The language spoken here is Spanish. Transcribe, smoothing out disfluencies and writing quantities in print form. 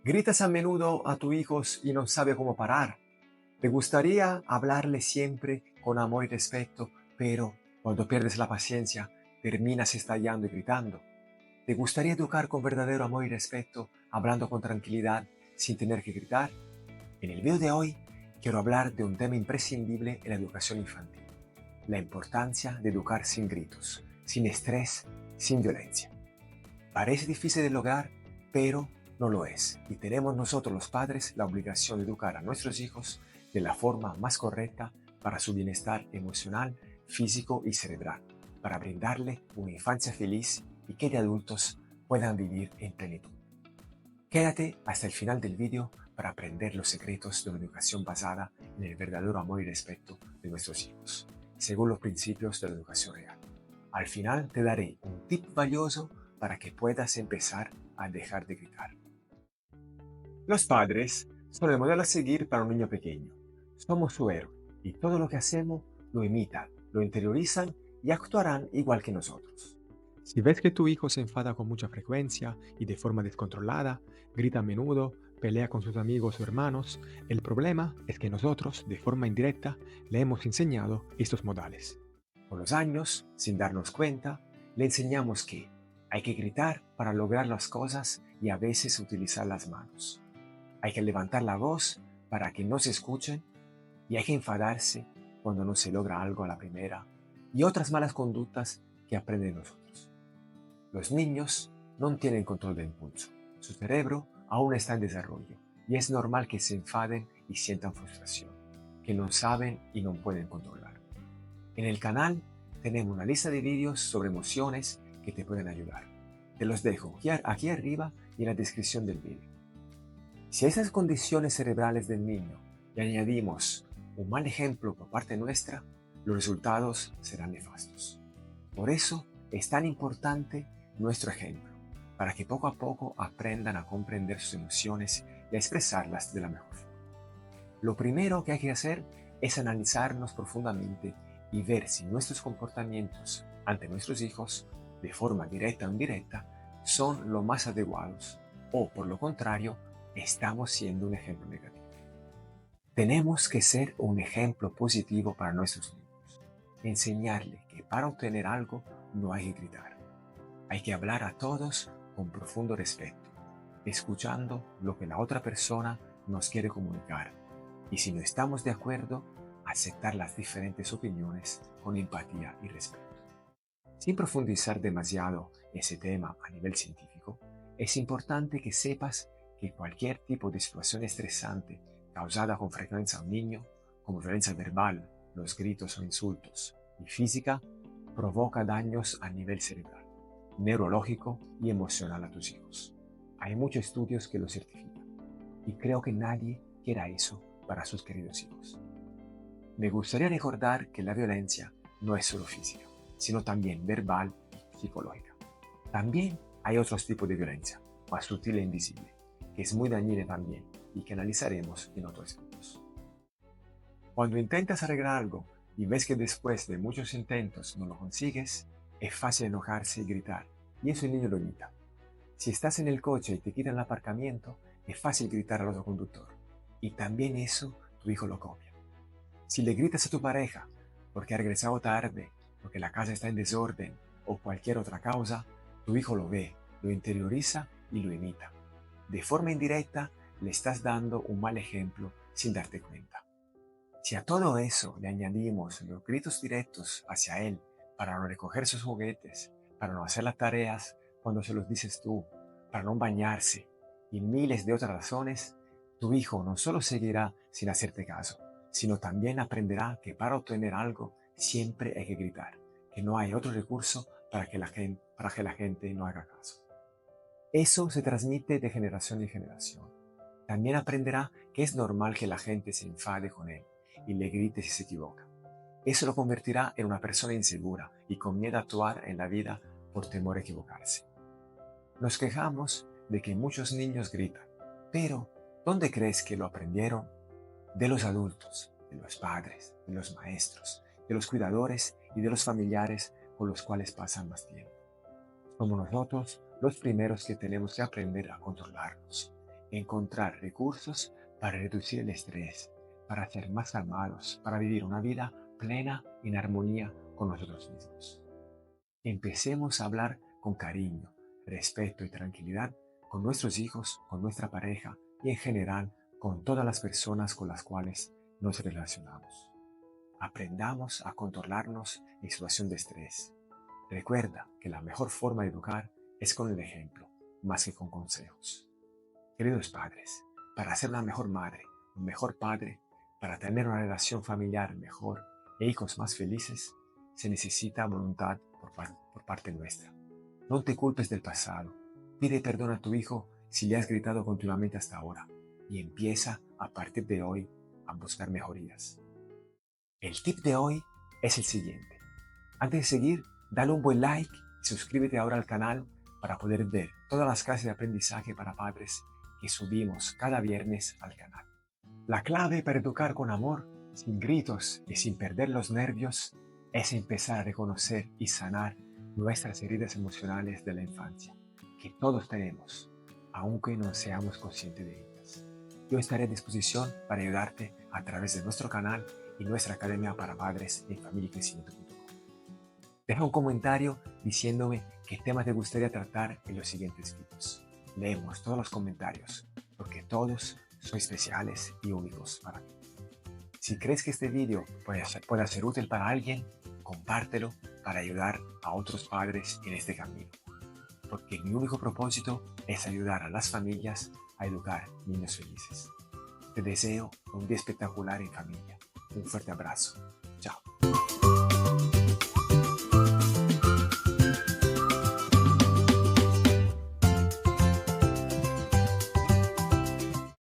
Gritas a menudo a tus hijos y no sabes cómo parar. Te gustaría hablarle siempre con amor y respeto, pero cuando pierdes la paciencia, terminas estallando y gritando. ¿Te gustaría educar con verdadero amor y respeto, hablando con tranquilidad, sin tener que gritar? En el video de hoy quiero hablar de un tema imprescindible en la educación infantil: la importancia de educar sin gritos, sin estrés, sin violencia. Parece difícil de lograr, pero no lo es. Y tenemos nosotros los padres la obligación de educar a nuestros hijos de la forma más correcta para su bienestar emocional, físico y cerebral, para brindarle una infancia feliz y que de adultos puedan vivir en plenitud. Quédate hasta el final del video para aprender los secretos de una educación basada en el verdadero amor y respeto de nuestros hijos, según los principios de la educación real. Al final te daré un tip valioso para que puedas empezar a dejar de gritar. Los padres son el modelo a seguir para un niño pequeño. Somos su héroe y todo lo que hacemos lo imitan, lo interiorizan y actuarán igual que nosotros. Si ves que tu hijo se enfada con mucha frecuencia y de forma descontrolada, grita a menudo, pelea con sus amigos o hermanos, el problema es que nosotros, de forma indirecta, le hemos enseñado estos modales. Con los años, sin darnos cuenta, le enseñamos que hay que gritar para lograr las cosas y a veces utilizar las manos. Hay que levantar la voz para que no se escuchen y hay que enfadarse cuando no se logra algo a la primera, y otras malas conductas que aprenden nosotros. Los niños no tienen control de impulso. Su cerebro aún está en desarrollo y es normal que se enfaden y sientan frustración, que no saben y no pueden controlar. En el canal tenemos una lista de vídeos sobre emociones que te pueden ayudar. Te los dejo aquí arriba y en la descripción del vídeo. Si a esas condiciones cerebrales del niño le añadimos un mal ejemplo por parte nuestra, los resultados serán nefastos. Por eso es tan importante nuestro ejemplo, para que poco a poco aprendan a comprender sus emociones y a expresarlas de la mejor forma. Lo primero que hay que hacer es analizarnos profundamente y ver si nuestros comportamientos ante nuestros hijos, de forma directa o indirecta, son lo más adecuados o, por lo contrario, estamos siendo un ejemplo negativo. Tenemos que ser un ejemplo positivo para nuestros niños. Enseñarles que para obtener algo no hay que gritar. Hay que hablar a todos con profundo respeto, escuchando lo que la otra persona nos quiere comunicar. Y si no estamos de acuerdo, aceptar las diferentes opiniones con empatía y respeto. Sin profundizar demasiado ese tema a nivel científico, es importante que sepas que cualquier tipo de situación estresante causada con frecuencia a un niño, como violencia verbal, los gritos o insultos, y física, provoca daños a nivel cerebral, neurológico y emocional a tus hijos. Hay muchos estudios que lo certifican, y creo que nadie quiera eso para sus queridos hijos. Me gustaría recordar que la violencia no es solo física, sino también verbal y psicológica. También hay otros tipos de violencia, más sutil e invisible, que es muy dañina también y que analizaremos en otros videos. Cuando intentas arreglar algo y ves que después de muchos intentos no lo consigues, es fácil enojarse y gritar, y eso el niño lo imita. Si estás en el coche y te quitan el aparcamiento, es fácil gritar al otro conductor, y también eso tu hijo lo copia. Si le gritas a tu pareja porque ha regresado tarde, porque la casa está en desorden o cualquier otra causa, tu hijo lo ve, lo interioriza y lo imita. De forma indirecta, le estás dando un mal ejemplo sin darte cuenta. Si a todo eso le añadimos los gritos directos hacia él para no recoger sus juguetes, para no hacer las tareas cuando se los dices tú, para no bañarse y miles de otras razones, tu hijo no solo seguirá sin hacerte caso, sino también aprenderá que para obtener algo siempre hay que gritar, que no hay otro recurso para que la gente no haga caso. Eso se transmite de generación en generación. También aprenderá que es normal que la gente se enfade con él y le grite si se equivoca. Eso lo convertirá en una persona insegura y con miedo a actuar en la vida por temor a equivocarse. Nos quejamos de que muchos niños gritan, pero ¿dónde crees que lo aprendieron? De los adultos, de los padres, de los maestros, de los cuidadores y de los familiares con los cuales pasan más tiempo. Somos nosotros los primeros que tenemos que aprender a controlarnos. encontrar recursos para reducir el estrés, para ser más calmados, para vivir una vida plena en armonía con nosotros mismos. Empecemos a hablar con cariño, respeto y tranquilidad con nuestros hijos, con nuestra pareja y en general con todas las personas con las cuales nos relacionamos. Aprendamos a controlarnos en situación de estrés. Recuerda que la mejor forma de educar es con el ejemplo, más que con consejos. Queridos padres, para ser una mejor madre, un mejor padre, para tener una relación familiar mejor e hijos más felices, se necesita voluntad por parte nuestra. No te culpes del pasado. Pide perdón a tu hijo si le has gritado continuamente hasta ahora y empieza a partir de hoy a buscar mejorías. El tip de hoy es el siguiente. Antes de seguir, dale un buen like y suscríbete ahora al canal para poder ver todas las clases de aprendizaje para padres que subimos cada viernes al canal. La clave para educar con amor, sin gritos y sin perder los nervios, es empezar a reconocer y sanar nuestras heridas emocionales de la infancia, que todos tenemos, aunque no seamos conscientes de ellas. Yo estaré a disposición para ayudarte a través de nuestro canal y nuestra Academia para Padres en Familia y Crecimiento.com. Deja un comentario diciéndome qué temas te gustaría tratar en los siguientes videos. Leemos todos los comentarios, porque todos son especiales y únicos para mí. Si crees que este video puede ser útil para alguien, compártelo para ayudar a otros padres en este camino. Porque mi único propósito es ayudar a las familias a educar niños felices. Te deseo un día espectacular en familia. Un fuerte abrazo. Chao.